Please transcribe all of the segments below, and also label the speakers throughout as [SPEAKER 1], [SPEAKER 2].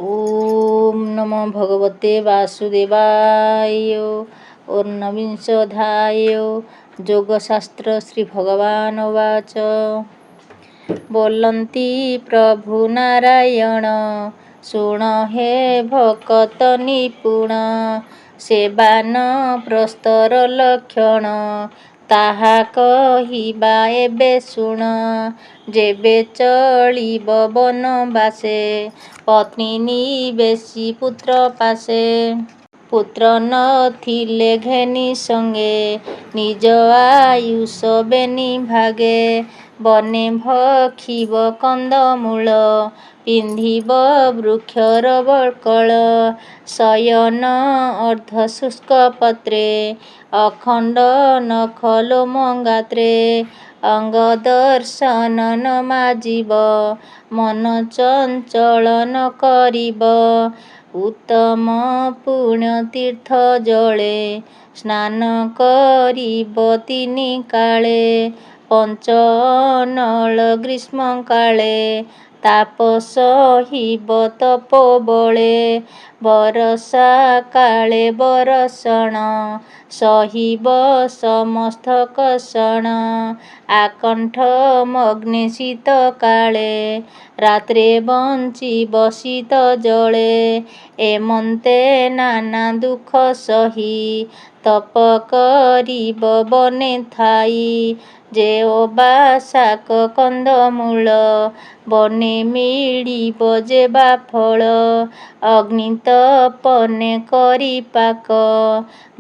[SPEAKER 1] ओम नमो भगवते वासुदेवाय। ऊर्नविंशोऽध्याय। योगशास्त्र श्री भगवान वाच। बोलन्ति प्रभु नारायण, शुण हे भकत निपुण। सेवान प्रस्तर लक्षण, ताहा कहिबा एबे शुण। जेबे चलिब बनबासे, पत्नी निवेशी पुत्र पासे। पुत्र नथिले ଘେନି ସଙ୍ଗେ, ନିଜ ଆୟୁଷ ବେନି ଭାଗେ। ବନେ ଭକ୍ଷିବ କନ୍ଦମୂଳ, ପିନ୍ଧିବ ବୃକ୍ଷର ବକଳ। ଶୟନ ଅର୍ଦ୍ଧଶୁଷ୍କ ପତ୍ରେ, ଅଖଣ୍ଡ ନଖ ଲୋମ ଗାତ୍ରେ। ଅଙ୍ଗ ଦର୍ଶନ ନ ମାଜିବ, ମନ ଚଞ୍ଚଳ ନ କରିବ। ଉତ୍ତମ ପୁଣ୍ୟ ତୀର୍ଥ ଜଳେ, ସ୍ନାନ କରିବ ତିନି କାଳେ। ପଞ୍ଚ ଅନଳ ଗ୍ରୀଷ୍ମ କାଳେ, ତାପ ସହିବ ତପୋବଳେ। ବରଷା କାଳେ ବରଷଣ, ସହିବ ସମସ୍ତ କଷଣ। ଆକଣ୍ଠ ମଗ୍ନେ ଶୀତ କାଳେ, ରାତ୍ରେ ବଞ୍ଚିବ ଶୀତ ଜଳେ। ଏମନ୍ତେ ନାନା ଦୁଃଖ ସହି, ତପ କରିବ ବନେ ଥାଇ। ଯେଓ ବା ଶାକ କନ୍ଦମୂଳ, ବନେ ମିଳିବ ଯେ ବା ଫଳ। ଅଗ୍ନି ତପନେ କରି ପାକ,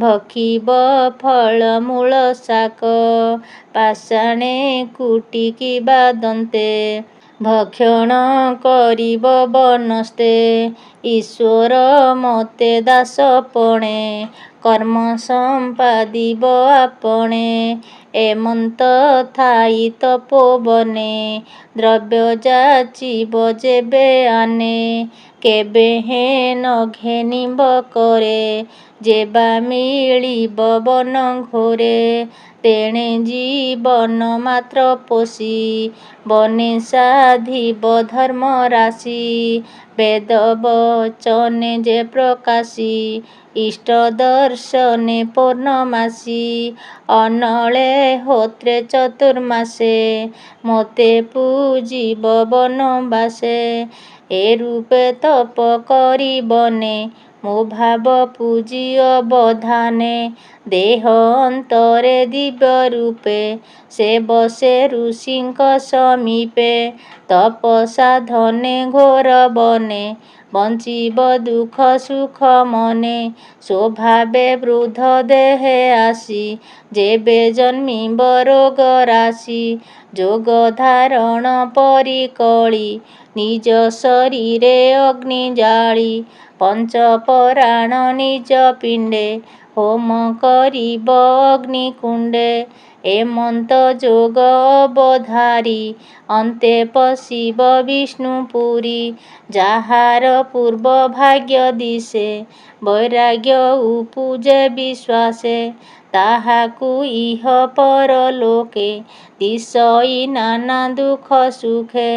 [SPEAKER 1] ଭକ୍ଷିବ ଫଳ ମୂଳ ଶାକ। ପାଷାଣେ କୁଟିକି ବା ଦନ୍ତେ, ଭକ୍ଷଣ କରିବ ବନସ୍ତେ। ଈଶ୍ୱର ମୋତେ ଦାସପଣେ, କର୍ମ ସମ୍ପାଦିବ ଆପଣେ। ଏମନ୍ତ ଥାଇ ତପୋବନେ, ଦ୍ରବ୍ୟ ଯାଚିବ ଯେବେ ଆନେ। କେବେ ହେଁ ନ ଘେନିବ କରେ, ଯେ ବା ମିଳିବ ବନ ଘୋରେ। ତେଣେ ଜୀବନ ମାତ୍ର ପୋଷି, ବନେ ସାଧିବ ଧର୍ମ ରାଶି। ବେଦ ବଚନେ ଯେ ପ୍ରକାଶି, ଇଷ୍ଟ ଦର୍ଶନେ ପୌର୍ଣ୍ଣମାସୀ। ଅନଳେ ହୋତ୍ରେ ଚତୁର୍ମାସେ, ମୋତେ ପୂଜିବ ବନବାସେ। ଏ ରୂପେ ତପ କରି ବନେ, ମୋ ଭାବ ପୂଜି ଅବଧାନେ। ଦେହ ଅନ୍ତରେ ଦିବ୍ୟ ରୂପେ, ସେ ବସେ ଋଷିଙ୍କ ସମୀପେ। ତପ ସାଧନେ ଘୋର ବନେ, ବଞ୍ଚିବ ଦୁଃଖ ସୁଖ ମନେ। ସ୍ୱଭାବେ ବୃଦ୍ଧ ଦେହେ ଆସି, ଯେବେ ଜନ୍ମିବ ରୋଗ ରାଶି। ଯୋଗ ଧାରଣ ପରି କଳି, ନିଜ ଶରୀରେ ଅଗ୍ନି ଜାଳି। ପଞ୍ଚ ପରାଣ ନିଜ ପିଣ୍ଡେ, ହୋମ କରିବ ଅଗ୍ନି କୁଣ୍ଡେ। ଏମନ୍ତ ଯୋଗ ଅବଧାରି, ଅନ୍ତେ ପଶିବ ବିଷ୍ଣୁପୁରୀ। ଯାହାର ପୂର୍ବ ଭାଗ୍ୟ ଦିଶେ, ବୈରାଗ୍ୟ ଉପୁଜେ ବିଶ୍ୱାସେ। ତାହାକୁ ଇହ ପରଲୋକେ, ଦିଶଇ ନାନା ଦୁଃଖ ସୁଖେ।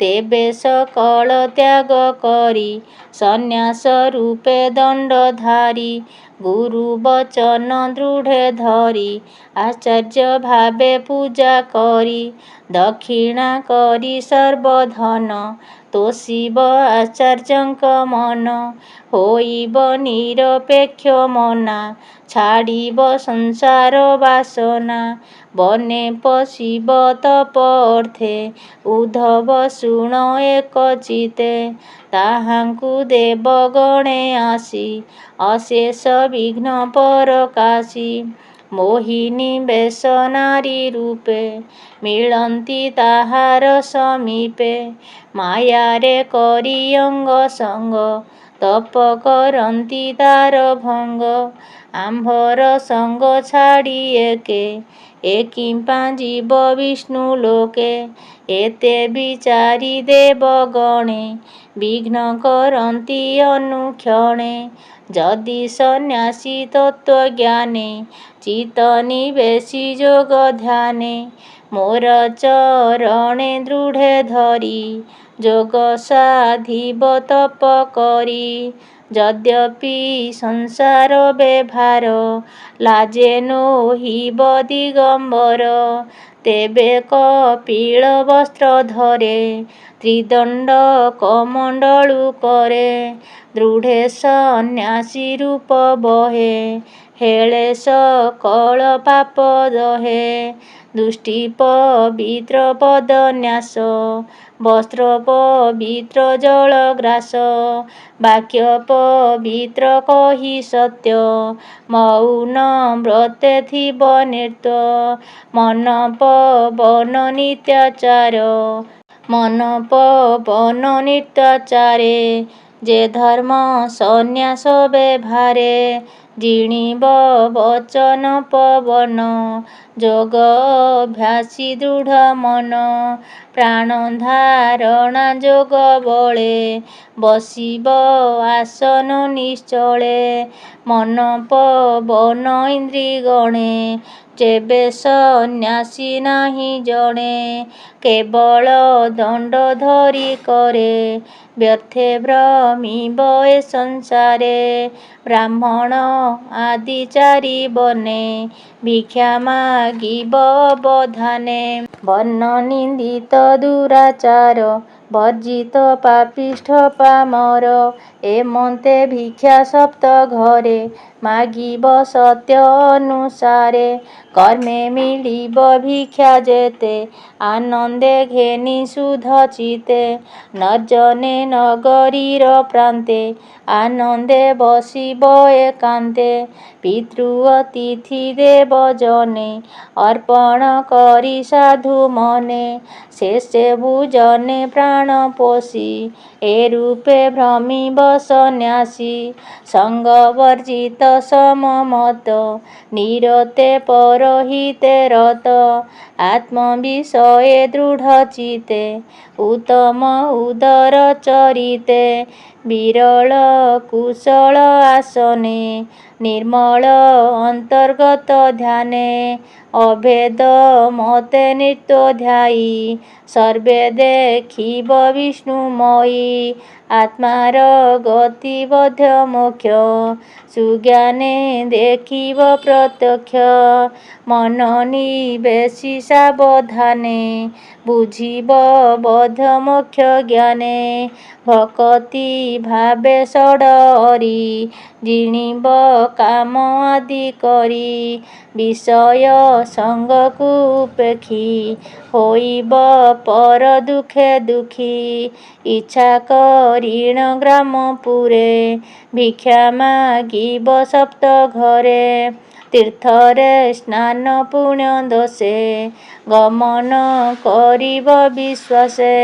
[SPEAKER 1] ତେବେ ସକଳ ତ୍ୟାଗ କରି, ସନ୍ନ୍ୟାସ ରୂପେ ଦଣ୍ଡଧାରି। ଗୁରୁ ବଚନ ଦୃଢ଼େ ଧରି, ଆଚାର୍ଯ୍ୟ ଭାବେ ପୂଜା କରି। ଦକ୍ଷିଣା କରି ସର୍ବଧନ, ତୋଷିବ ଆଚାର୍ଯ୍ୟଙ୍କ ମନ। ହୋଇବ ନିରପେକ୍ଷ ମନା, ଛାଡ଼ିବ ସଂସାର ବାସନା। ବନେ ପଶିବ ତପ ଅର୍ଥେ, ଉଦ୍ଧବ ଶୁଣ ଏକ ଚିତ୍ତେ। ତାହାଙ୍କୁ ଦେବଗଣେ ଆସି, ଅଶେଷ ବିଘ୍ନ ପରକାଶି। ମୋହିନୀ ବେଶ ନାରୀ ରୂପେ, ମିଳନ୍ତି ତାହାର ସମୀପେ। ମାୟାରେ କରି ଅଙ୍ଗ ସଙ୍ଗ, ତପ କରନ୍ତି ତାର ଭଙ୍ଗ। ଆମ୍ଭର ସଙ୍ଗ ଛାଡ଼ି ଏ କିମ୍ପା ଯିବ ବିଷ୍ଣୁ ଲୋକେ। ଏତେ ବିଚାରି ଦେବଗଣେ, ବିଘ୍ନ କରନ୍ତି ଅନୁକ୍ଷଣେ। ଯଦି ସନ୍ନ୍ୟାସୀ ତତ୍ତ୍ୱଜ୍ଞାନେ, ଚିତ୍ତ ନିବେଶି ଯୋଗ ଧ୍ୟାନେ। ମୋର ଚରଣେ ଦୃଢ଼େ ଧରି, ଯୋଗ ସାଧିବ ତପ କରି। ଯଦ୍ୟପି ସଂସାର ବେଭାର ଲାଜେ ନୋହିବ ଦିଗମ୍ବର। ତେବେ କପିଳ ବସ୍ତ୍ର ଧରେ ତ୍ରିଦଣ୍ଡ କମଣ୍ଡଳୁ କରେ। ଦୃଢ଼େ ସନ୍ନ୍ୟାସୀ ରୂପ ବହେ ହେଳେ ସକଳ ପାପ ଦହେ। ଦୃଷ୍ଟି ପବିତ୍ର ପଦ ନ୍ୟାସ ବସ୍ତ୍ର ପବିତ୍ର ଜଳ ଗ୍ରାସ। ବାକ୍ୟ ପବିତ୍ର କହି ସତ୍ୟ ମୌନ ବ୍ରତେ ଥିବ ନିର୍ତ୍ତ୍ୱ। ମନ ପବନ ନିତ୍ୟାଚାର ମନ ପବନ ନିତ୍ୟାଚାରେ। ଯେ ଧର୍ମ ସନ୍ନ୍ୟାସ ବେଭାରେ ଜିଣିବ ବଚନ ପବନ। ଯୋଗ ଅଭ୍ୟାସୀ ଦୃଢ଼ ମନ ପ୍ରାଣ ଧାରଣା ଯୋଗ ବଳେ। ବସିବ ଆସନ ନିଶ୍ଚଳେ ମନ ପବନ ଇନ୍ଦ୍ରିଗଣେ। ଯେବେ ସନ୍ନ୍ୟାସୀ ନାହିଁ ଜଣେ କେବଳ ଦଣ୍ଡ ଧରି କରେ। ବ୍ୟର୍ଥେ ଭ୍ରମିବ ଏ ସଂସାରେ ବ୍ରାହ୍ମଣ ଆଦି ଚାରି ବର୍ଣ୍ଣେ। ଭିକ୍ଷା ମାଗିବ ଅବଧାନେ ବର୍ଣ୍ଣ ନିନ୍ଦିତ ଦୁରାଚାର ବର୍ଜିତ ପାପିଷ୍ଠ ପାମର। ଏମନ୍ତେ ଭିକ୍ଷା ସପ୍ତ ଘରେ ମାଗିବ ସତ୍ୟ ଅନୁସାରେ। କର୍ମେ ମିଳିବ ଭିକ୍ଷା ଯେତେ ଆନନ୍ଦେ ଘେନି ଶୁଦ୍ଧ ଚିତ୍ତେ। ନିର୍ଜନେ ନଗରୀର ପ୍ରାନ୍ତେ ଆନନ୍ଦେ ବସିବ ଏକାନ୍ତେ। ପିତୃ ଅତିଥି ଦେବ ଜନେ ଅର୍ପଣ କରି ସାଧୁ ମନେ। ଶେଷେ ଭୋଜନେ ପ୍ରାଣ ପୋଷି ଏ ରୂପେ ଭ୍ରମିବ ସନ୍ନ୍ୟାସୀ। ସଙ୍ଗ ବର୍ଜିତ ସମ ମତ ନିରତେ ପରହିତେ ରତ। ଆତ୍ମ ବିଷୟେ ଦୃଢ଼ ଚିତ୍ତେ ଉତ୍ତମ ଉଦର ଚରିତେ। ବିରଳ କୁଶଳ ଆସନେ ନିର୍ମଳ ଅନ୍ତର୍ଗତ ଧ୍ୟାନେ। ଅଭେଦ ମତେ ନିତ୍ୟ ଧ୍ୟାୟୀ ସର୍ବେ ଦେଖିବ ବିଷ୍ଣୁମୟୀ। ଆତ୍ମାର ଗତି ବଧ୍ୟ ମୋକ୍ଷ ସୁଜ୍ଞାନେ ଦେଖିବ ପ୍ରତ୍ୟକ୍ଷ। ମନ ନିବେଶି ସାବଧାନେ ବୁଝିବ ବଧ୍ୟ ମୋକ୍ଷ ଜ୍ଞାନେ। ଭକତି ଭାବେ ଷଡ଼ରି ଜିଣିବ କାମ ଆଦି କରି। ବିଷୟ ସଙ୍ଗକୁ ଉପେକ୍ଷି ହୋଇବ ପର ଦୁଃଖେ ଦୁଃଖୀ। ଇଚ୍ଛା କରିଣ ଗ୍ରାମପୁରେ ଭିକ୍ଷା ମାଗିବ ସପ୍ତ ଘରେ। ତୀର୍ଥରେ ସ୍ନାନ ପୁଣ୍ୟ ଦୋଷେ ଗମନ କରିବ ବିଶ୍ୱାସେ।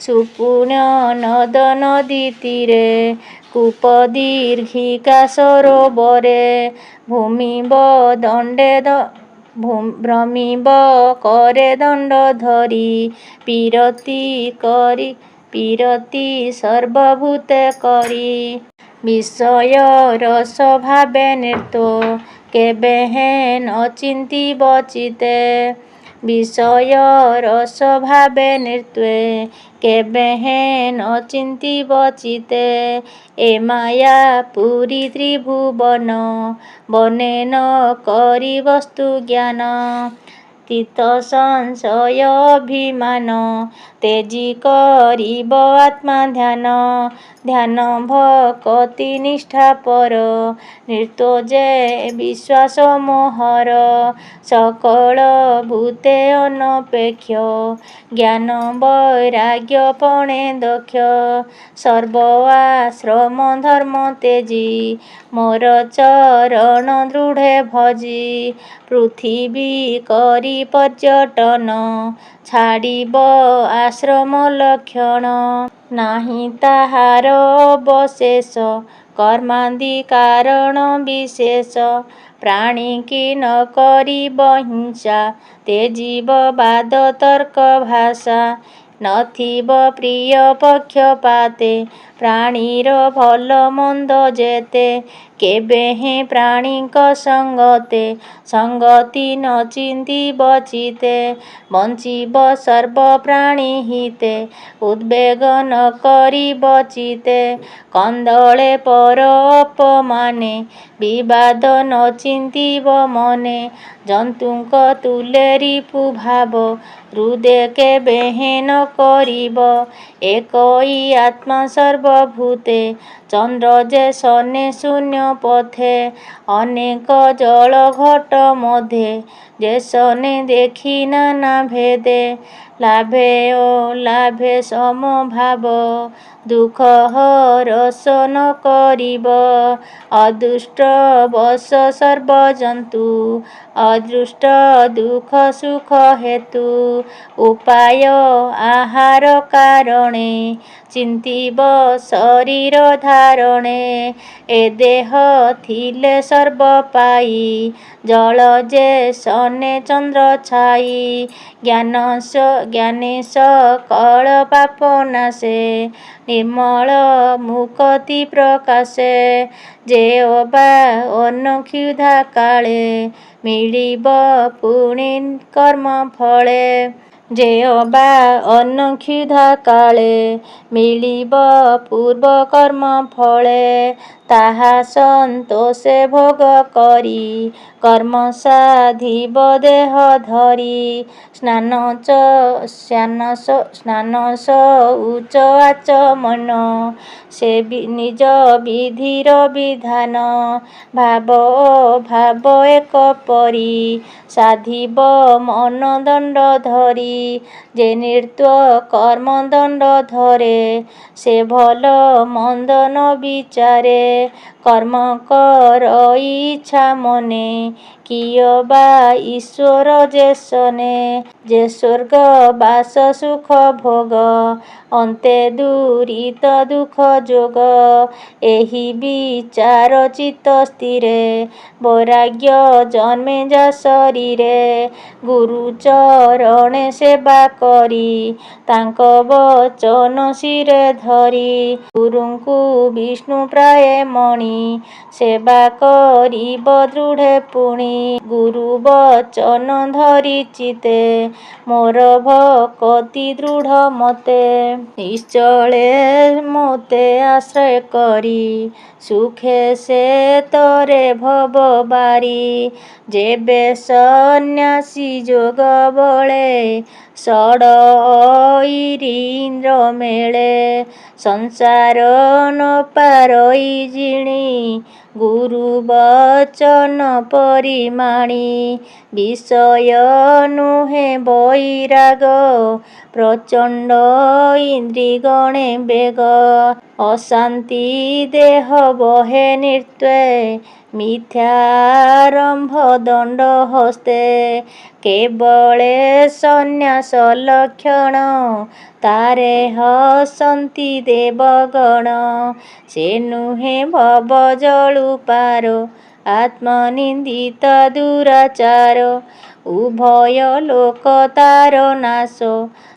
[SPEAKER 1] ସୁପୁଣ୍ୟ ନଦ ନଦୀ ତୀରେ କୂପ ଦୀର୍ଘିକା ସରୋବରେ। ଭ୍ରମିବ କରେ ଦଣ୍ଡ ଧରି ପୀରତି ସର୍ବଭୂତେ କରି। ବିଷୟ ରସ ଭାବେ ନିର୍ତ୍ତ୍ୱ କେବେହେଁ ନ ଚିନ୍ତିବ ଚିତ୍ତେ। ବିଷୟ ରସ ଭାବେ ନିର୍ତ୍ତ୍ୱେ କେବେହେଁ ନ ଚିନ୍ତିବ ଚିତ୍ତେ। ଏ ମାୟା ପୁରୀ ତ୍ରିଭୁବନ ବନେ ନ କରି ବସ୍ତୁ ଜ୍ଞାନ। ତୀର୍ଥ ସଂଶୟ ଅଭିମାନ ତେଜି କରିବ ଆତ୍ମା ଧ୍ୟାନ। ଧ୍ୟାନ ଭକତି ନିଷ୍ଠା ପର ନିର୍ତ୍ତ୍ୱ ଯେ ବିଶ୍ୱାସ ମୋହର। ସକଳ ଭୂତେ ଅନପେକ୍ଷ ଜ୍ଞାନ ବୈରାଗ୍ୟ ପଣେ ଦକ୍ଷ। ସର୍ବ ଆଶ୍ରମ ଧର୍ମ ତେଜି ମୋର ଚରଣ ଦୃଢ଼େ ଭଜି। ପୃଥିବୀ କରି ପର୍ଯ୍ୟଟନ ଛାଡ଼ିବ ଆଶ୍ରମ ଲକ୍ଷଣ। ନାହିଁ ତାହାର ଅବଶେଷ କର୍ମାଦି କାରଣ ବିଶେଷ। ପ୍ରାଣୀ କି ନ କରିବ ହିଂସା ତେଜିବ ବାଦ ତର୍କ ଭାଷା। ନଥିବ ପ୍ରିୟ ପକ୍ଷପାତେ ପ୍ରାଣୀର ଭଲ ମନ୍ଦ ଯେତେ। କେବେ ହେଁ ପ୍ରାଣୀଙ୍କ ସଙ୍ଗତେ ସଙ୍ଗତି ନ ଚିନ୍ତି ବଚିତେ ବଞ୍ଚିବ ସର୍ବ ପ୍ରାଣୀ ହିତେ ଉଦ୍ବେଗ ନ କରି ବଚିତେ କନ୍ଦଳେ ପର ଅପମାନେ ବିବାଦ ନ ଚିନ୍ତିବ ମନେ ଜନ୍ତୁଙ୍କ ତୁଲେ ରିପୁ ଭାବ ହୃଦେ କେବେ ହେଁ ନ କରିବ ଏକଇ ଆତ୍ମା ସର୍ବଭୂତେ ଚନ୍ଦ୍ର ଯେ ସନେ ଶୂନ୍ୟ ପଥେ ଅନେକ ଜଳ ଘଟ ମଧ୍ୟେ ଯେ ସନେ ଦେଖି ନାନା ଭେଦେ ଲାଭେ ଓ ଲାଭେ ସମଭାବ ଦୁଃଖ ହରସ ନ କରିବ ଅଦୃଷ୍ଟ ବଶ ସର୍ବଜନ୍ତୁ ଅଦୃଷ୍ଟ ଦୁଃଖ ସୁଖ ହେତୁ ଉପାୟ ଆହାର କାରଣେ ଚିନ୍ତିବ ଶରୀର ଧାରଣେ ଏ ଦେହ ଥିଲେ ସର୍ବ ପାଇ ଜଳ ଯେ ସନେ ଚନ୍ଦ୍ର ଛାଇ ଜ୍ଞାନେ ସକଳ ପାପ ନାଶେ ନିର୍ମଳ ମୁକ୍ତି ପ୍ରକାଶେ ଯେ ଅବା ଅନ୍ନ କ୍ଷୁଧା କାଳେ ମିଳିବ ପୁଣି କର୍ମ ଫଳେ ଯେ ଅବା ଅନ୍ନ କ୍ଷୁଧା କାଳେ ମିଳିବ ପୂର୍ବ କର୍ମ ଫଳେ ତାହା ସନ୍ତୋଷେ ଭୋଗ କରି କର୍ମ ସାଧିବ ଦେହ ଧରି ସ୍ନାନ ଶୌଚ ଆଚମନ ସେ ନିଜ ବିଧିର ବିଧାନ ଭାବ ଭାବ ଏକ ପରି ସାଧିବ ମନ ଦଣ୍ଡ ଧରି ଯେ ନିର୍ତ୍ୱ କର୍ମ ଦଣ୍ଡ ଧରେ ସେ ଭଲ ମନ୍ଦ ନ ବିଚାରେ କର୍ମ କରଇ ଇଚ୍ଛା ମନେ କିୟ ବା ଈଶ୍ୱର ଯେ ସନେ ଯେ ସ୍ୱର୍ଗ ବାସ ସୁଖ ଭୋଗ ଅନ୍ତେ ଦୂରିତ ଦୁଃଖ ଯୋଗ ଏହି ବିଚାର ଚିତ୍ତ ସ୍ଥିରେ ବୈରାଗ୍ୟ ଜନ୍ମେ ଯା ଶରୀରେ ଗୁରୁ ଚରଣେ ସେବା କରି ତାଙ୍କ ବଚନ ଶିରେ ଧରି ଗୁରୁଙ୍କୁ ବିଷ୍ଣୁ ପ୍ରାୟେ ମଣି ସେବା କରିବ ଦୃଢ଼େ ପୁଣି ଗୁରୁ ବଚନ ଧରି ଚିତେ ମୋର ଭକତି ଦୃଢ଼ ମତେ ନିଶ୍ଚଳେ ମୋତେ ଆଶ୍ରୟ କରି ସୁଖେ ସେ ତରେ ଭବ ବାରି ଯେବେ ସନ୍ନ୍ୟାସୀ ଯୋଗ ବଳେ ଷଡ଼ଇରି ଇନ୍ଦ୍ର ମେଳେ ସଂସାର ନ ପାରଇ ଜିଣି ଗୁରୁ ବଚନ ପରିମାଣି ବିଷୟ ନୁହେଁ ବୈରାଗ ପ୍ରଚଣ୍ଡ ଇନ୍ଦ୍ରି ଗଣେ ବେଗ ଅଶାନ୍ତି ଦେହ ବହେ ନିର୍ତ୍ୱେ ମିଥ୍ୟାରମ୍ଭ ଦଣ୍ଡ ହସ୍ତେ କେବଳେ ସନ୍ନ୍ୟାସ ଲକ୍ଷଣ ତାରେ ହସନ୍ତି ଦେବଗଣ ସେ ନୁହେଁ ଭବ ଜଳୁ ପାର ଆତ୍ମନିନ୍ଦିତ ଦୁରାଚାର ଉଭୟ ଲୋକ ତାର ନାଶ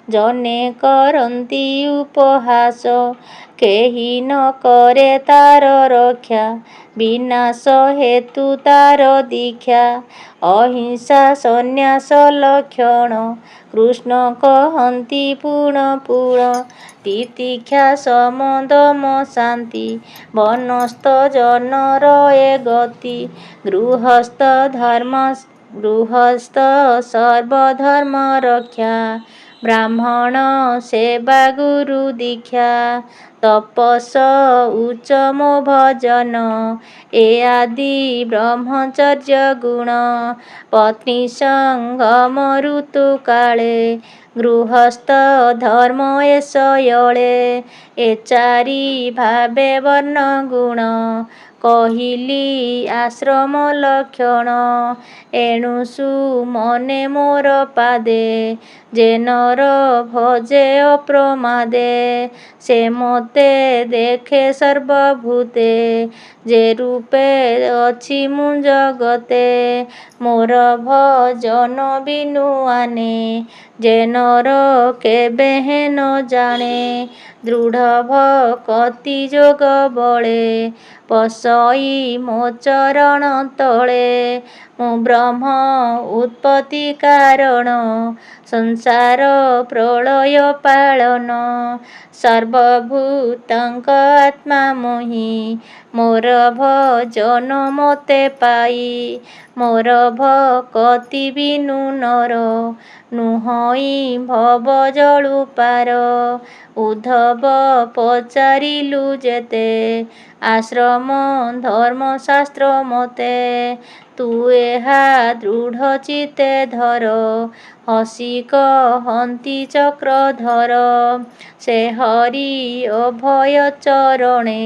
[SPEAKER 1] ଜନେ କରନ୍ତି ଉପହାସ କେହି ନ କରେ ତାର ରକ୍ଷା ବିନାଶ ହେତୁ ତାର ଦୀକ୍ଷା ଅହିଂସା ସନ୍ନ୍ୟାସ ଲକ୍ଷଣ କୃଷ୍ଣ କହନ୍ତି ପୁଣ ପୁଣ ତିତିକ୍ଷା ସମ ଦମ ଶାନ୍ତି ବନସ୍ଥ ଜନର ଏ ଗତି ଗୃହସ୍ଥ ସର୍ବଧର୍ମ ରକ୍ଷା ବ୍ରାହ୍ମଣ ସେବା ଗୁରୁ ଦୀକ୍ଷା ତପସ ଉଚମ ଭଜନ ଏ ଆଦି ବ୍ରହ୍ମଚର୍ଯ୍ୟ ଗୁଣ ପତ୍ନୀ ସଙ୍ଗମ ଋତୁ କାଳେ ଗୃହସ୍ଥ ଧର୍ମ ଏ ଶୟଳେ ଏ ଚାରି ଭାବେ ବର୍ଣ୍ଣ ଗୁଣ କହିଲି ଆଶ୍ରମ ଲକ୍ଷଣ ଏଣୁ ସୁମନେ ମୋର ପାଦେ ଯେ ନର ଭଜେ ଅପ୍ରମାଦେ ସେ ମୋତେ ଦେଖେ ସର୍ବଭୂତେ ଯେ ରୂପେ ଅଛି ମୁଁ ଜଗତେ ମୋର ଭଜନ ବିନୁ ଆନେ ଯେ ନର କେବେ ହେନ ଜାଣେ ଦୃଢ଼ ଭକତି ଯୋଗ ବଳେ ପଶଇ ମୋ ଚରଣ ତଳେ ମୁଁ ବ୍ରହ୍ମ ଉତ୍ପତ୍ତି କାରଣ ସଂସାର ପ୍ରଳୟ ପାଳନ ସର୍ବଭୂତଙ୍କ ଆତ୍ମା ମୋହି ମୋର ଭଜନ ମୋତେ ପାଇ ମୋର ଭକତି ବିନୁ ନର ନୁହଁଇ ଭବ ଜଳୁ ପାର ଉଦ୍ଧବ ପଚାରିଲୁ ଯେତେ ଆଶ୍ରମ ଧର୍ମଶାସ୍ତ୍ର ମତେ ତୁ ଏହା ଦୃଢ଼ ଚିତ୍ତେ ଧର ହସି କହନ୍ତି ଚକ୍ରଧର ସେ ହରି ଅଭୟ ଚରଣେ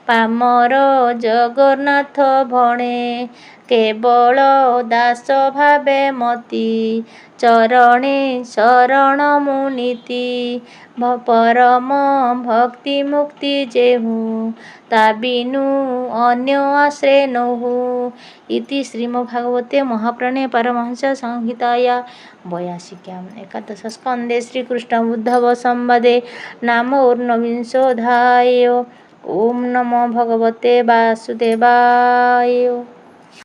[SPEAKER 1] ପାମର ଜଗନ୍ନାଥ ଭଣେ କେବଳ ଦାସ ଭାବେ ମତି ଚରଣେ ଶରଣ ମୁଁ ନୀତି ପରମ ଭକ୍ତି ମୁକ୍ତି ଯେହୁ ତା ବିନୁ ଅନ୍ୟ ଆଶ୍ରେ ନୋହୁ। ଇତି ଶ୍ରୀମଦ୍ଭାଗବତେ ମହାପୁରାଣେ ପାରମହଂସ ସଂହିତାୟା 82 ଏକାଦଶ ସ୍କନ୍ଧେ ଶ୍ରୀକୃଷ୍ଣ ଉଦ୍ଧବ ସମ୍ବାଦେ ନାମ ଊନବିଂଶୋऽଧ୍ୟାୟ। ଓಂ ନମୋ ଭଗବତେ ବାସୁଦେବାୟ।